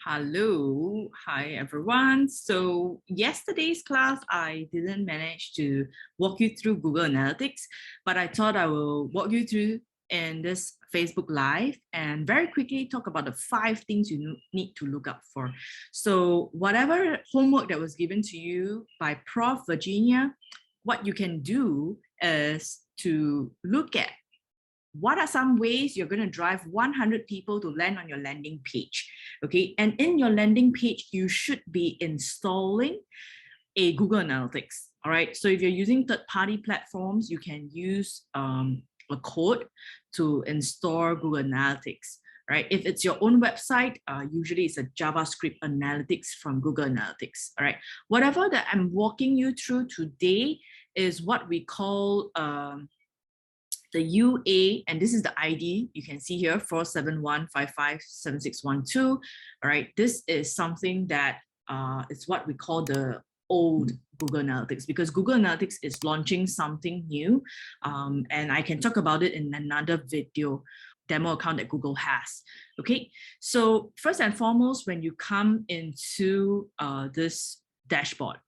Hello, hi everyone. So yesterday's class, I didn't manage to walk you through Google Analytics, but I thought I will walk you through in this Facebook Live and very quickly talk about the 5 things you need to look up for. So whatever homework that was given to you by Prof. Virginia, what you can do is to look at what are some ways you're going to drive 100 people to land on your landing page. Okay, and in your landing page, you should be installing a Google Analytics. All right, so if you're using third-party platforms, you can use a code to install Google Analytics. Right, if it's your own website, usually it's a JavaScript analytics from Google Analytics. All right, whatever that I'm walking you through today is what we call the UA, and this is the ID you can see here, 471557612. All right, this is something that is what we call the old Google Analytics, because Google Analytics is launching something new, and I can talk about it in another video demo account that Google has. Okay, so first and foremost, when you come into this dashboard,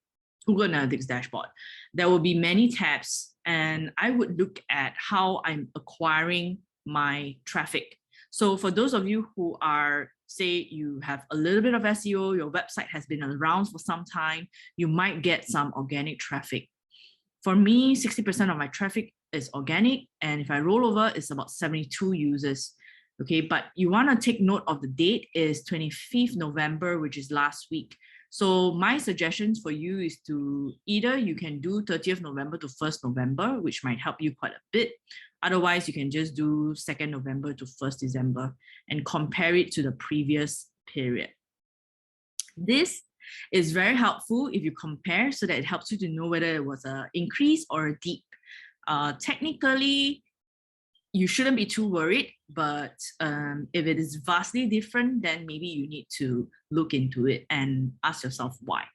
Google Analytics dashboard, there will be many tabs, and I would look at how I'm acquiring my traffic. So for those of you who are, say you have a little bit of SEO, your website has been around for some time, you might get some organic traffic. For me, 60% of my traffic is organic, and if I roll over, it's about 72 users. Okay, but you want to take note of the date is 25th November, which is last week. So my suggestions for you is to either you can do 30th November to 1st November, which might help you quite a bit. Otherwise, you can just do 2nd November to 1st December and compare it to the previous period. This is very helpful if you compare, so that it helps you to know whether it was an increase or a dip. Technically, you shouldn't be too worried, but if it is vastly different, then maybe you need to look into it and ask yourself why.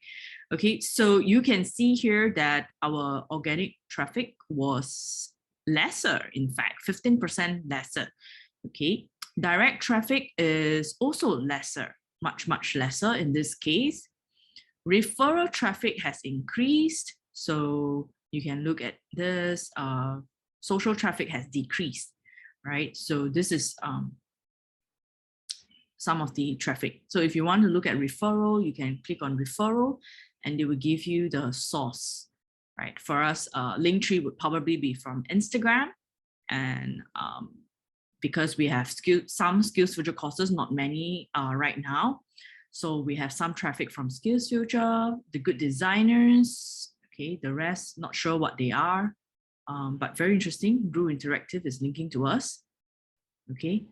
Okay, so you can see here that our organic traffic was lesser, in fact, 15% lesser. Okay, direct traffic is also lesser, much lesser in this case. Referral traffic has increased, so you can look at this. Social traffic has decreased, right? So this is some of the traffic. So if you want to look at referral, you can click on referral and it will give you the source, right? For us, Linktree would probably be from Instagram, and because we have some SkillsFuture courses, not many right now. So we have some traffic from SkillsFuture, the good designers, okay, the rest, not sure what they are. But very interesting. Brew Interactive is linking to us. Okay.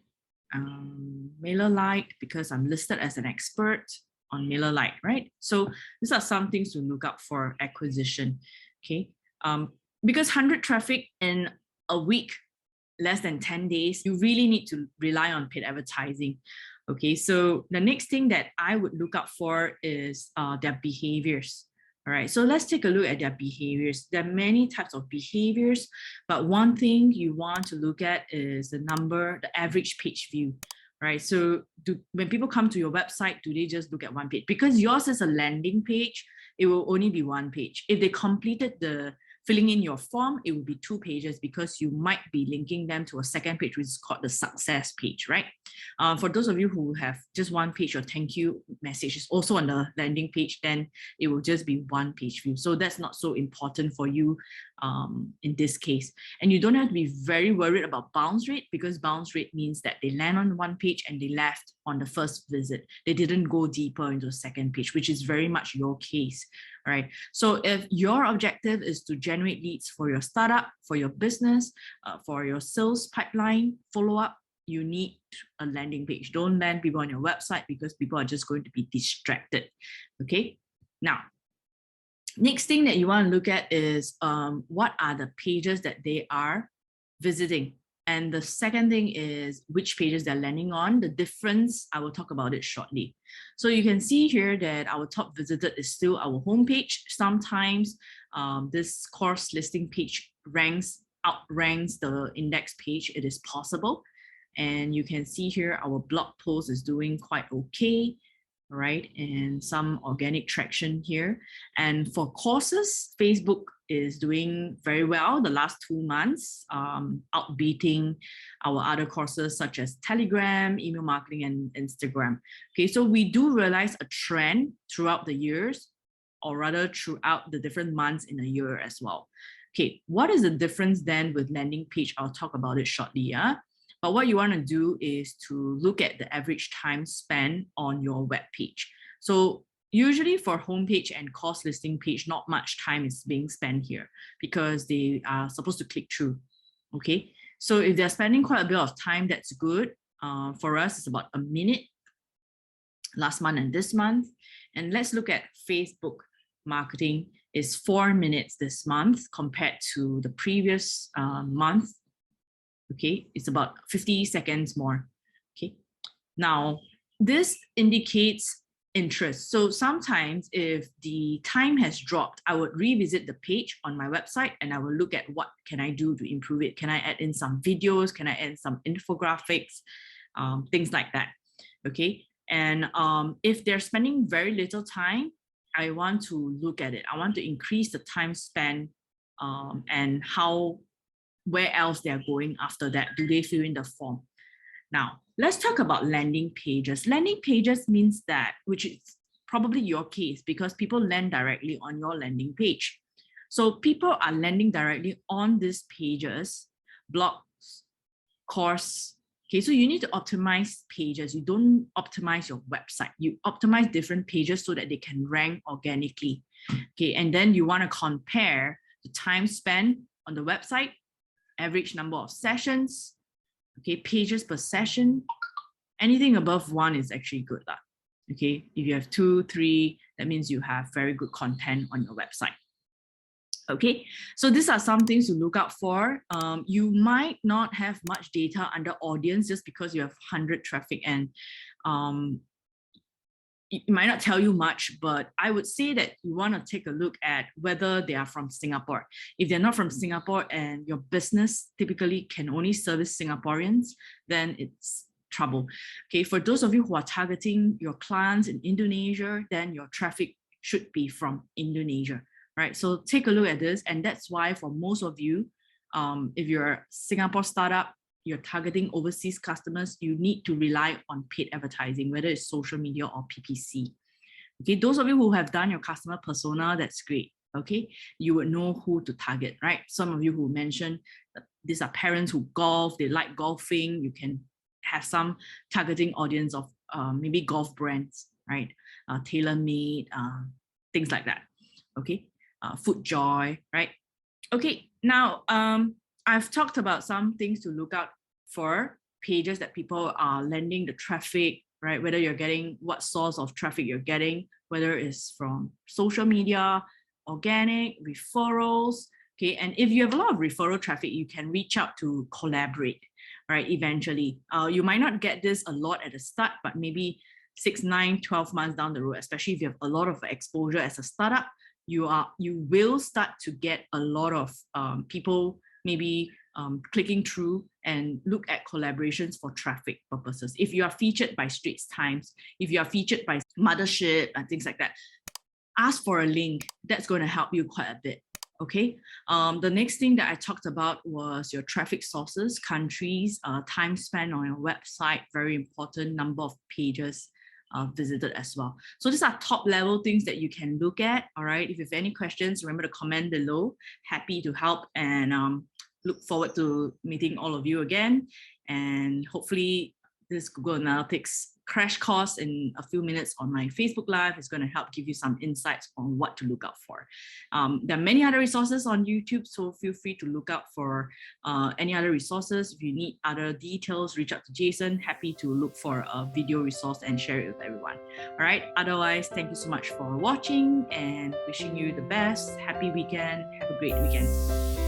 MailerLite, because I'm listed as an expert on MailerLite, right? So these are some things to look up for acquisition. Okay. Because 100 traffic in a week, less than 10 days, you really need to rely on paid advertising. Okay. So the next thing that I would look up for is their behaviors. All right, so let's take a look at their behaviors. There are many types of behaviors, but one thing you want to look at is the average page view, right? So when people come to your website, do they just look at one page? Because yours is a landing page, it will only be one page. If they completed the filling in your form, it will be 2 pages, because you might be linking them to a second page, which is called the success page, right? For those of you who have just one page, your thank you message is also on the landing page, then it will just be 1 page view. So that's not so important for you in this case. And you don't have to be very worried about bounce rate, because bounce rate means that they land on 1 page and they left on the first visit. They didn't go deeper into the second page, which is very much your case. All right. So if your objective is to generate leads for your startup, for your business, for your sales pipeline follow-up, you need a landing page. Don't land people on your website, because people are just going to be distracted. Okay. Now, next thing that you want to look at is what are the pages that they are visiting. And the second thing is which pages they're landing on. The difference, I will talk about it shortly. So you can see here that our top visited is still our homepage. Sometimes this course listing page outranks the index page. It is possible. And you can see here our blog post is doing quite okay. all right, and some organic traction here. And for courses, Facebook is doing very well the last 2 months, outbeating our other courses such as Telegram, email marketing, and Instagram. Okay, so we do realize a trend throughout the years, or rather throughout the different months in a year as well. Okay, what is the difference then with landing page? I'll talk about it shortly. Yeah. But what you want to do is to look at the average time spent on your web page. So usually for homepage and course listing page, not much time is being spent here because they are supposed to click through. Okay, so if they're spending quite a bit of time, that's good. For us, it's about a minute last month and this month. And let's look at Facebook marketing is 4 minutes this month compared to the previous month. Okay, it's about 50 seconds more. Okay, now this indicates interest. So sometimes if the time has dropped, I would revisit the page on my website and I will look at what can I do to improve it. Can I add in some videos? Can I add some infographics? Things like that. Okay, and if they're spending very little time, I want to look at it. I want to increase the time spent and where else they're going after that. Do they fill in the form? Now, let's talk about landing pages. Landing pages means that, which is probably your case because people land directly on your landing page. So people are landing directly on these pages, blogs, course. Okay, so you need to optimize pages. You don't optimize your website. You optimize different pages so that they can rank organically. Okay, and then you want to compare the time spent on the website, average number of sessions, okay, pages per session. Anything above 1 is actually good. Okay, if you have 2, 3, that means you have very good content on your website. Okay, so these are some things to look out for. You might not have much data under audience just because you have 100 traffic, and it might not tell you much, but I would say that you want to take a look at whether they are from Singapore. If they're not from Singapore and your business typically can only service Singaporeans, then it's trouble. Okay, for those of you who are targeting your clients in Indonesia, then your traffic should be from Indonesia, right? So take a look at this, and that's why for most of you, if you're a Singapore startup, you're targeting overseas customers, you need to rely on paid advertising, whether it's social media or PPC. Okay, those of you who have done your customer persona, that's great. Okay, you would know who to target, right? Some of you who mentioned these are parents who golf, they like golfing. You can have some targeting audience of maybe golf brands, right? TaylorMade, things like that. Okay, FoodJoy, right? Okay, now I've talked about some things to look out for pages that people are landing the traffic, right? Whether you're getting what source of traffic you're getting, whether it's from social media, organic, referrals. Okay, and if you have a lot of referral traffic, you can reach out to collaborate, right? Eventually, you might not get this a lot at the start, but maybe 6, 9, 12 months down the road, especially if you have a lot of exposure as a startup, you will start to get a lot of people maybe clicking through and look at collaborations for traffic purposes. If you are featured by Straits Times, if you are featured by Mothership and things like that, ask for a link. That's going to help you quite a bit. Okay. The next thing that I talked about was your traffic sources, countries, time spent on your website, very important, number of pages visited as well. So these are top level things that you can look at. All right. If you have any questions, remember to comment below. Happy to help, and look forward to meeting all of you again. And hopefully this Google Analytics crash course in a few minutes on my Facebook Live is going to help give you some insights on what to look out for. There are many other resources on YouTube, so feel free to look out for any other resources. If you need other details, reach out to Jason. Happy to look for a video resource and share it with everyone. All right. Otherwise, thank you so much for watching and wishing you the best. Happy weekend. Have a great weekend.